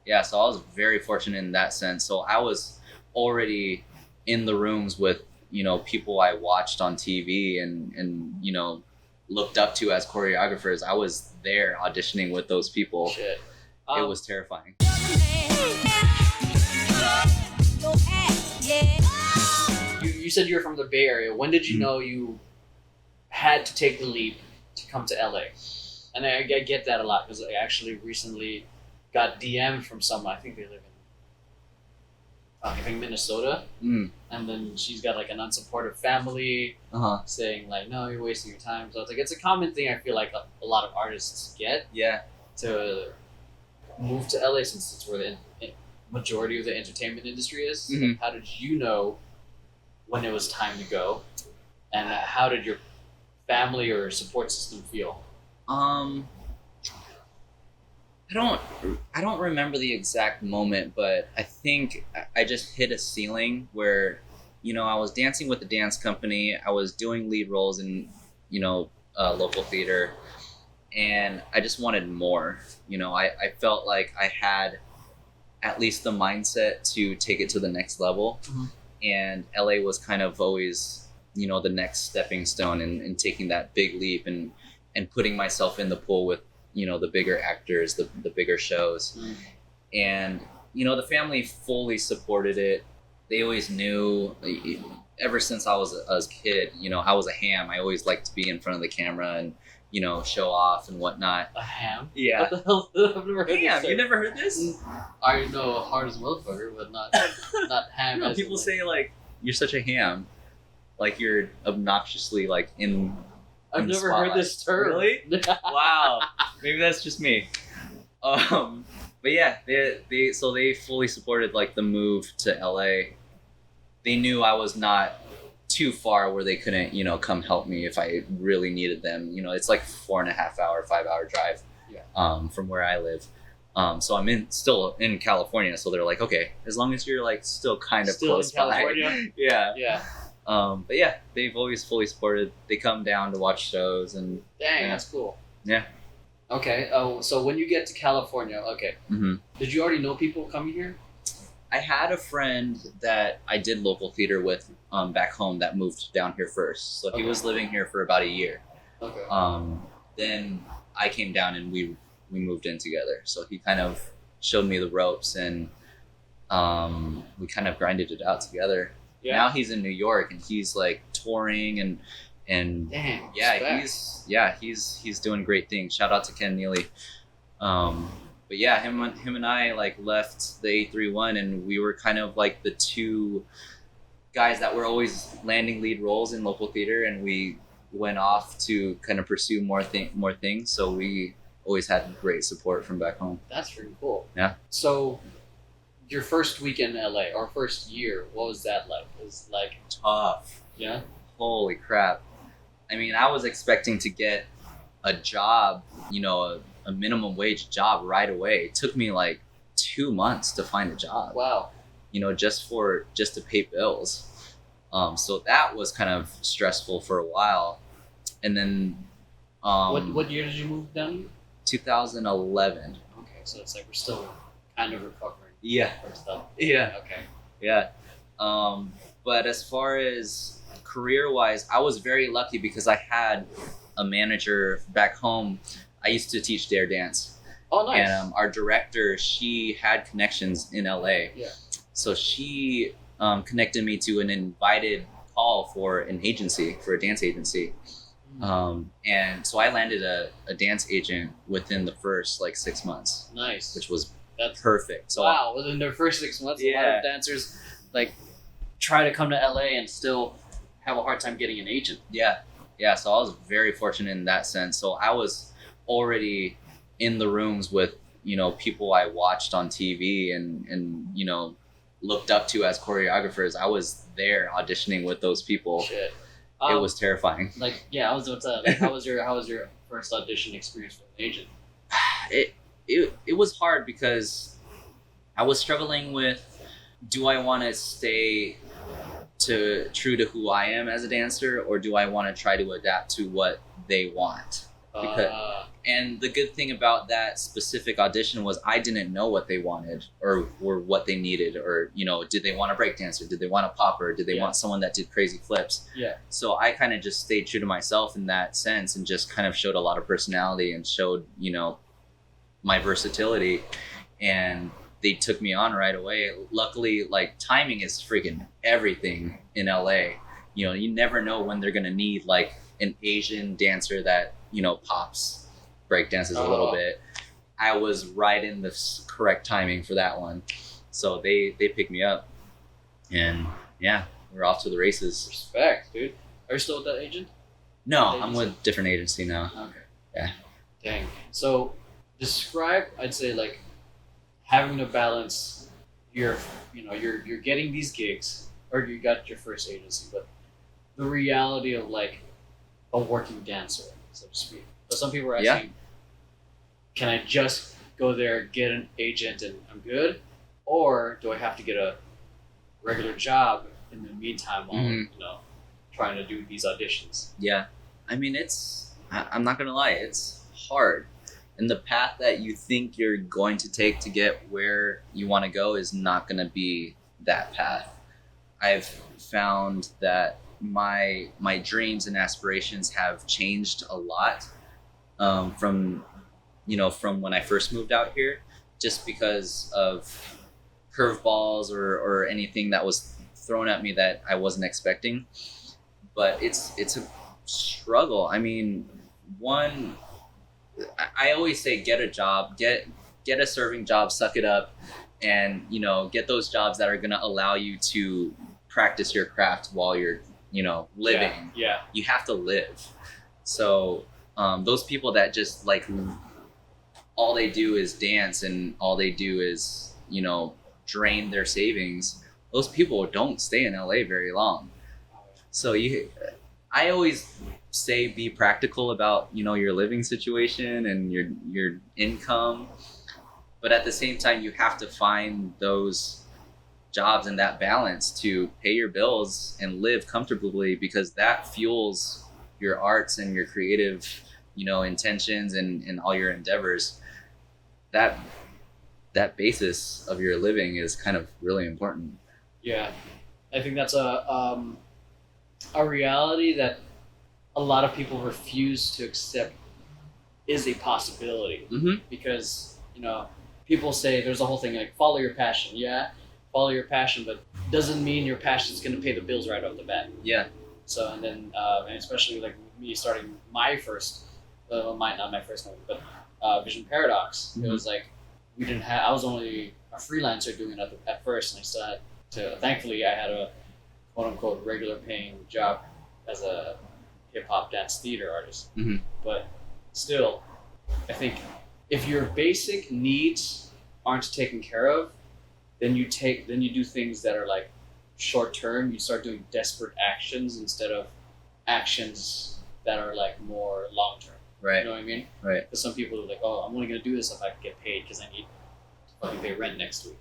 Yeah, so I was very fortunate in that sense. So I was already in the rooms with, people I watched on TV and looked up to as choreographers. I was there auditioning with those people. Shit. It was terrifying. You said you were from the Bay Area. When did you know you had to take the leap to come to LA? And I get that a lot because I actually recently got DM'd from someone. I think they live in I think Minnesota, and then she's got like an unsupportive family, saying like, "No, you're wasting your time." So it's like it's a common thing. I feel like a lot of artists get to move to LA since it's where the majority of the entertainment industry is. Like, how did you know when it was time to go, and how did your family or support system feel? I don't remember the exact moment, but I think I just hit a ceiling where, I was dancing with the dance company. I was doing lead roles in, local theater, and I just wanted more. I felt like I had at least the mindset to take it to the next level, and LA was kind of always, the next stepping stone and taking that big leap and putting myself in the pool with, the bigger actors, the bigger shows. And, the family fully supported it. They always knew, ever since I was a kid, I was a ham. I always liked to be in front of the camera and, show off and whatnot. A ham? Yeah. What the hell? I've never heard Ham, this. You never heard this? I know hard as a motherfucker, but not ham. As People say, like, you're such a ham. Like, you're obnoxiously, like, in I've never spotlight. heard this term. Really? Wow. Maybe that's just me. But yeah, they fully supported like the move to LA. They knew I was not too far where they couldn't, come help me if I really needed them. It's like 4.5 hour, 5 hour drive from where I live. So I'm still in California. So they're like, okay, as long as you're like still kind of still close in California? by. Yeah. Yeah. But yeah, they've always fully supported. They come down to watch shows and Dang, that's cool. Yeah. Okay. Oh, so when you get to California, okay. Did you already know people coming here? I had a friend that I did local theater with back home that moved down here first. So he was living here for about a year. Okay. Then I came down and we moved in together. So he kind of showed me the ropes and we kind of grinded it out together. Yeah. Now he's in New York and he's like touring and Dang, he's doing great things. Shout out to Ken Neely. But yeah, him and I like left the A31 and we were kind of like the two guys that were always landing lead roles in local theater, and we went off to kind of pursue more things. So we always had great support from back home. That's pretty cool. Yeah. So your first week in LA or first year, what was that like? It was like tough. Yeah. Holy crap. I mean, I was expecting to get a job, a minimum wage job right away. It took me like 2 months to find a job. Wow. Just to pay bills. So that was kind of stressful for a while. And then what year did you move down? 2011. Okay, so it's like we're still kind of recovering. Yeah. From stuff. Yeah. Okay. Yeah. But as far as career-wise, I was very lucky because I had a manager back home. I used to teach Dare Dance. Oh, nice. And our director, she had connections in LA. Yeah. So she connected me to an invited call for a dance agency. And so I landed a dance agent within the first like 6 months. Nice. Which was That's perfect. So wow, within their first 6 months, a lot of dancers like try to come to LA and still have a hard time getting an agent. Yeah. So I was very fortunate in that sense. So I was already in the rooms with, people I watched on TV and looked up to as choreographers. I was there auditioning with those people. Shit. It was terrifying. Like, yeah, I was about to like, how was your first audition experience with an agent? It was hard because I was struggling with, do I want to stay true to who I am as a dancer, or do I want to try to adapt to what they want? And the good thing about that specific audition was I didn't know what they wanted or what they needed, or, you know, did they want a breakdancer? Did they want a popper? Did they want someone that did crazy flips? Yeah. So I kind of just stayed true to myself in that sense and just kind of showed a lot of personality and showed, you know, my versatility, and they took me on right away. Luckily, like, timing is freaking everything in LA. You know, you never know when they're going to need like an Asian dancer that, you know, pops break dances a little bit. I was right in the correct timing for that one, so they picked me up, and yeah, we're off to the races. Respect, dude. Are you still with that agent? No, I'm with a different agency now. Okay. Yeah. Dang. So describe, I'd say, like, having to balance your, you know, you're getting these gigs, or you got your first agency, but the reality of like a working dancer, so to speak. So some people are asking, can I just go there, get an agent, and I'm good? Or do I have to get a regular job in the meantime while, you know, trying to do these auditions? Yeah. I mean, I'm not going to lie, it's hard. And the path that you think you're going to take to get where you want to go is not going to be that path. I've found that my dreams and aspirations have changed a lot from when I first moved out here, just because of curveballs or anything that was thrown at me that I wasn't expecting. But it's a struggle. I mean, I always say, get a job, get a serving job, suck it up, and, you know, get those jobs that are going to allow you to practice your craft while you're, you know, living. Yeah. You have to live. So those people that just like all they do is dance and all they do is, you know, drain their savings, those people don't stay in LA very long. So I always say be practical about, you know, your living situation and your income, but at the same time you have to find those jobs and that balance to pay your bills and live comfortably, because that fuels your arts and your creative, you know, intentions and all your endeavors. That basis of your living is kind of really important. Yeah, I think that's a reality that a lot of people refuse to accept is a possibility. Because, you know, people say there's a whole thing like follow your passion. Yeah, follow your passion, but doesn't mean your passion is going to pay the bills right off the bat. Yeah. So and then and especially like me starting my first, not my first movie, but Vision Paradox. It was like I was only a freelancer doing it at first, and I still had to. Thankfully, I had a quote unquote regular paying job as a hip hop dance theater artist. But still, I think if your basic needs aren't taken care of, then you do things that are like short term. You start doing desperate actions instead of actions that are like more long term. Right. You know what I mean? Right. Because some people are like, oh, I'm only going to do this if I can get paid because I need to fucking pay rent next week.